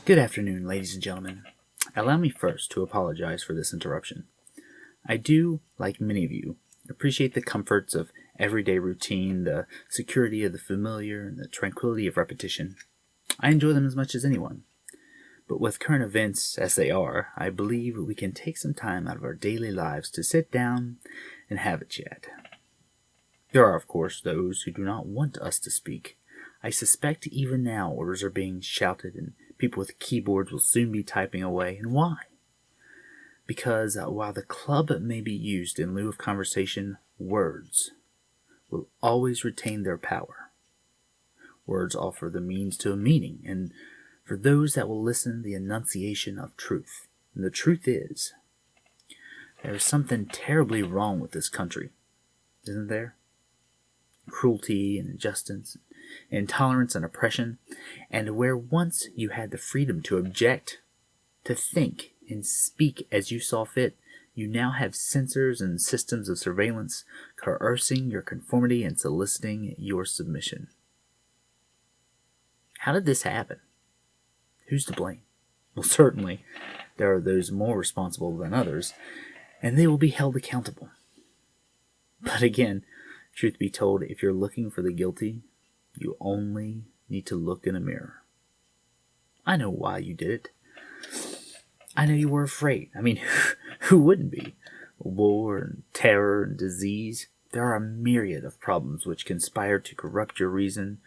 Good afternoon, ladies and gentlemen. Allow me first to apologize for this interruption. I do, like many of you, appreciate the comforts of everyday routine, the security of the familiar, and the tranquility of repetition. I enjoy them as much as anyone. But with current events as they are, I believe we can take some time out of our daily lives to sit down and have a chat. There are, of course, those who do not want us to speak. I suspect even now orders are being shouted and people with keyboards will soon be typing away. And why? Because while the club may be used in lieu of conversation, words will always retain their power. Words offer the means to a meaning, and for those that will listen, the enunciation of truth. And the truth is, there is something terribly wrong with this country, isn't there? Cruelty and injustice, intolerance and oppression, and where once you had the freedom to object, to think and speak as you saw fit, you now have censors and systems of surveillance coercing your conformity and soliciting your submission. How did this happen? Who's to blame? Well, certainly there are those more responsible than others, and they will be held accountable. But again, truth be told, if you're looking for the guilty, you only need to look in a mirror. I know why you did it. I know you were afraid. I mean, who wouldn't be? War and terror and disease. There are a myriad of problems which conspire to corrupt your reason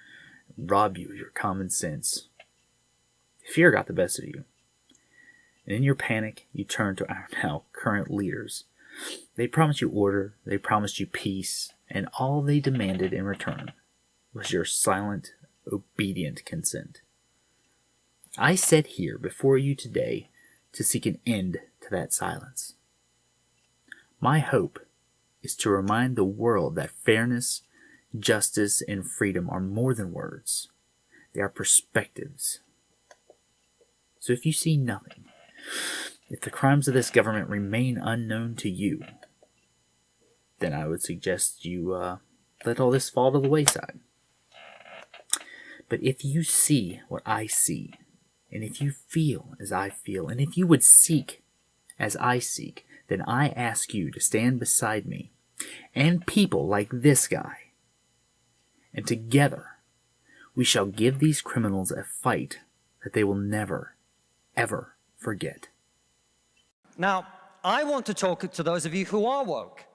and rob you of your common sense. Fear got the best of you. And in your panic, you turn to our now current leaders. They promised you order, they promised you peace, and all they demanded in return was your silent, obedient consent. I sit here before you today to seek an end to that silence. My hope is to remind the world that fairness, justice, and freedom are more than words. They are perspectives. So if you see nothing, if the crimes of this government remain unknown to you, then I would suggest you let all this fall to the wayside. But if you see what I see, and if you feel as I feel, and if you would seek as I seek, then I ask you to stand beside me and people like this guy. And together, we shall give these criminals a fight that they will never, ever forget. Now, I want to talk to those of you who are woke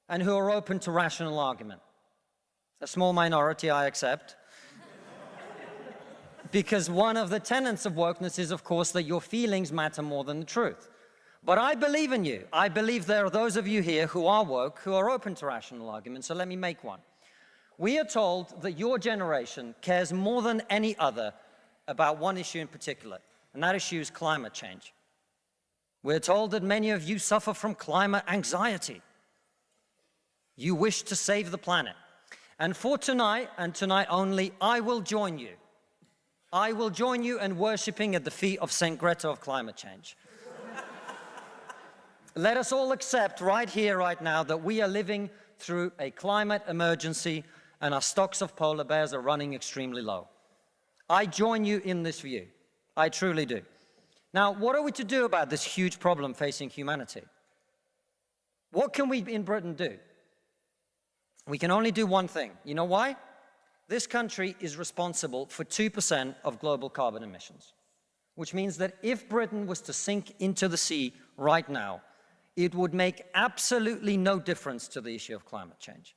and who are open to rational argument. A small minority, I accept. Because one of the tenets of wokeness is, of course, that your feelings matter more than the truth. But I believe in you. I believe there are those of you here who are woke, who are open to rational argument, so let me make one. We are told that your generation cares more than any other about one issue in particular, and that issue is climate change. We're told that many of you suffer from climate anxiety. You wish to save the planet. And for tonight, and tonight only, I will join you. I will join you in worshipping at the feet of Saint Greta of climate change. Let us all accept right here, right now, that we are living through a climate emergency and our stocks of polar bears are running extremely low. I join you in this view. I truly do. Now, what are we to do about this huge problem facing humanity? What can we in Britain do? We can only do one thing. You know why? This country is responsible for 2% of global carbon emissions, which means that if Britain was to sink into the sea right now, it would make absolutely no difference to the issue of climate change.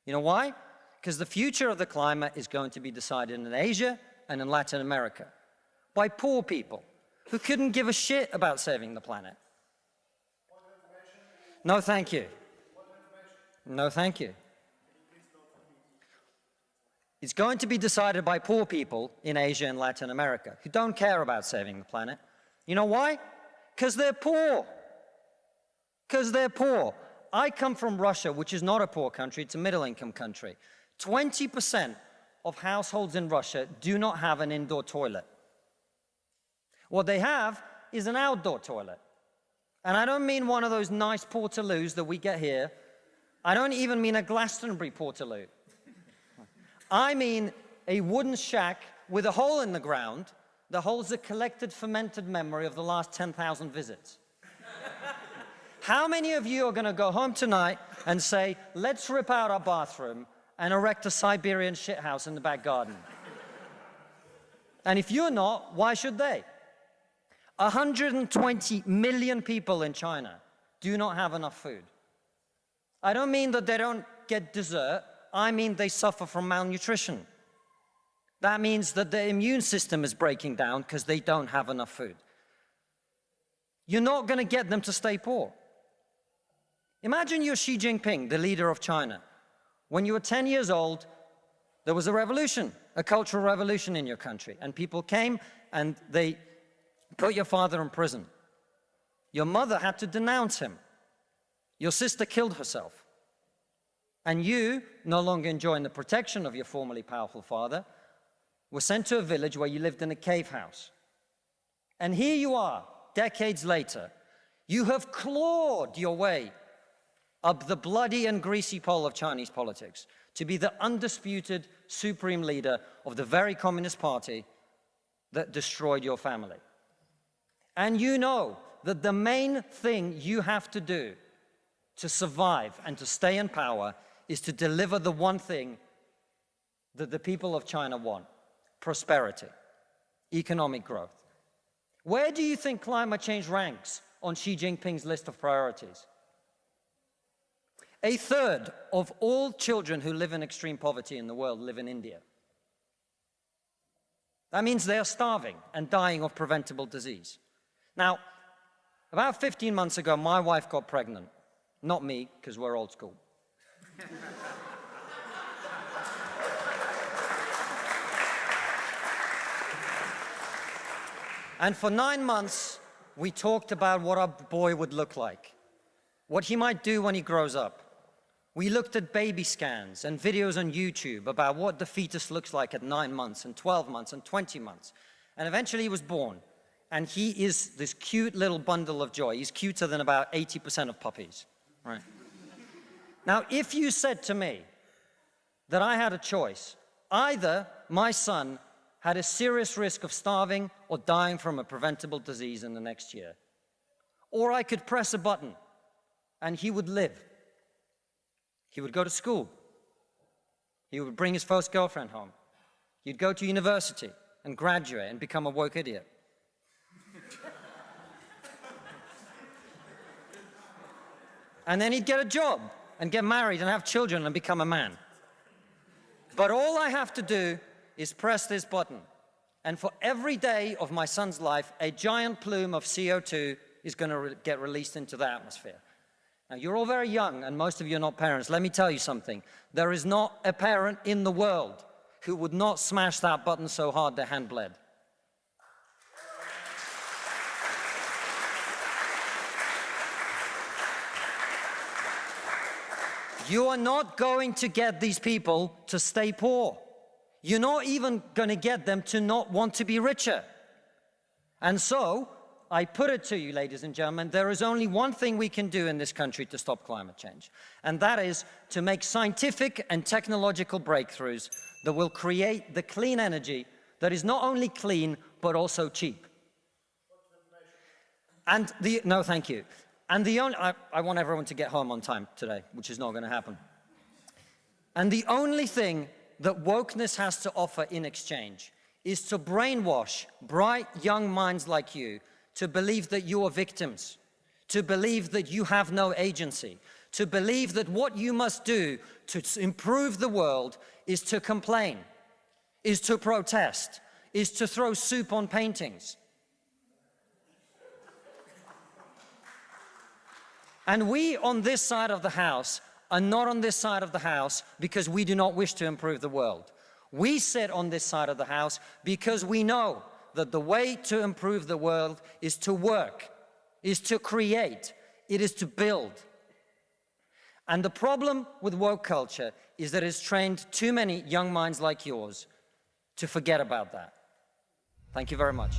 You know why? Because the future of the climate is going to be decided in Asia and in Latin America by poor people who couldn't give a shit about saving the planet. No, thank you. No, thank you. It's going to be decided by poor people in Asia and Latin America who don't care about saving the planet. You know why? Because they're poor. Because they're poor. I come from Russia, which is not a poor country, it's a middle-income country. 20% of households in Russia do not have an indoor toilet. What they have is an outdoor toilet. And I don't mean one of those nice portaloos that we get here. I don't even mean a Glastonbury portaloo. I mean a wooden shack with a hole in the ground that holds a collected fermented memory of the last 10,000 visits? How many of you are going to go home tonight and say, let's rip out our bathroom and erect a Siberian shithouse in the back garden? And if you're not, why should they? 120 million people in China do not have enough food. I don't mean that they don't get dessert. I mean they suffer from malnutrition. That means that their immune system is breaking down because they don't have enough food. You're not going to get them to stay poor. Imagine you're Xi Jinping, the leader of China. When you were 10 years old, there was a revolution, a cultural revolution in your country, and people came and they put your father in prison. Your mother had to denounce him. Your sister killed herself. And you, no longer enjoying the protection of your formerly powerful father, were sent to a village where you lived in a cave house. And here you are, decades later. You have clawed your way up the bloody and greasy pole of Chinese politics to be the undisputed supreme leader of the very Communist Party that destroyed your family. And you know that the main thing you have to do to survive and to stay in power is to deliver the one thing that the people of China want: prosperity, economic growth. Where do you think climate change ranks on Xi Jinping's list of priorities? A third of all children who live in extreme poverty in the world live in India. That means they are starving and dying of preventable disease. Now, about 15 months ago, my wife got pregnant. Not me, because we're old school. And for 9 months, we talked about what our boy would look like, what he might do when he grows up. We looked at baby scans and videos on YouTube about what the fetus looks like at 9 months and 12 months and 20 months. And eventually he was born. And he is this cute little bundle of joy. He's cuter than about 80% of puppies, right? Now, if you said to me that I had a choice, either my son had a serious risk of starving or dying from a preventable disease in the next year, or I could press a button and he would live. He would go to school. He would bring his first girlfriend home. He'd go to university and graduate and become a woke idiot. And then he'd get a job and get married and have children and become a man. But all I have to do is press this button. And for every day of my son's life, a giant plume of CO2 is going to get released into the atmosphere. Now, you're all very young, and most of you are not parents. Let me tell you something. There is not a parent in the world who would not smash that button so hard their hand bled. You are not going to get these people to stay poor. You're not even going to get them to not want to be richer. And so, I put it to you, ladies and gentlemen, there is only one thing we can do in this country to stop climate change, and that is to make scientific and technological breakthroughs that will create the clean energy that is not only clean, but also cheap. And no, thank you. And the only, I want everyone to get home on time today, which is not going to happen. And the only thing that wokeness has to offer in exchange is to brainwash bright young minds like you to believe that you are victims, to believe that you have no agency, to believe that what you must do to improve the world is to complain, is to protest, is to throw soup on paintings. And we on this side of the house are not on this side of the house because we do not wish to improve the world. We sit on this side of the house because we know that the way to improve the world is to work, is to create, it is to build. And the problem with woke culture is that it's trained too many young minds like yours to forget about that. Thank you very much.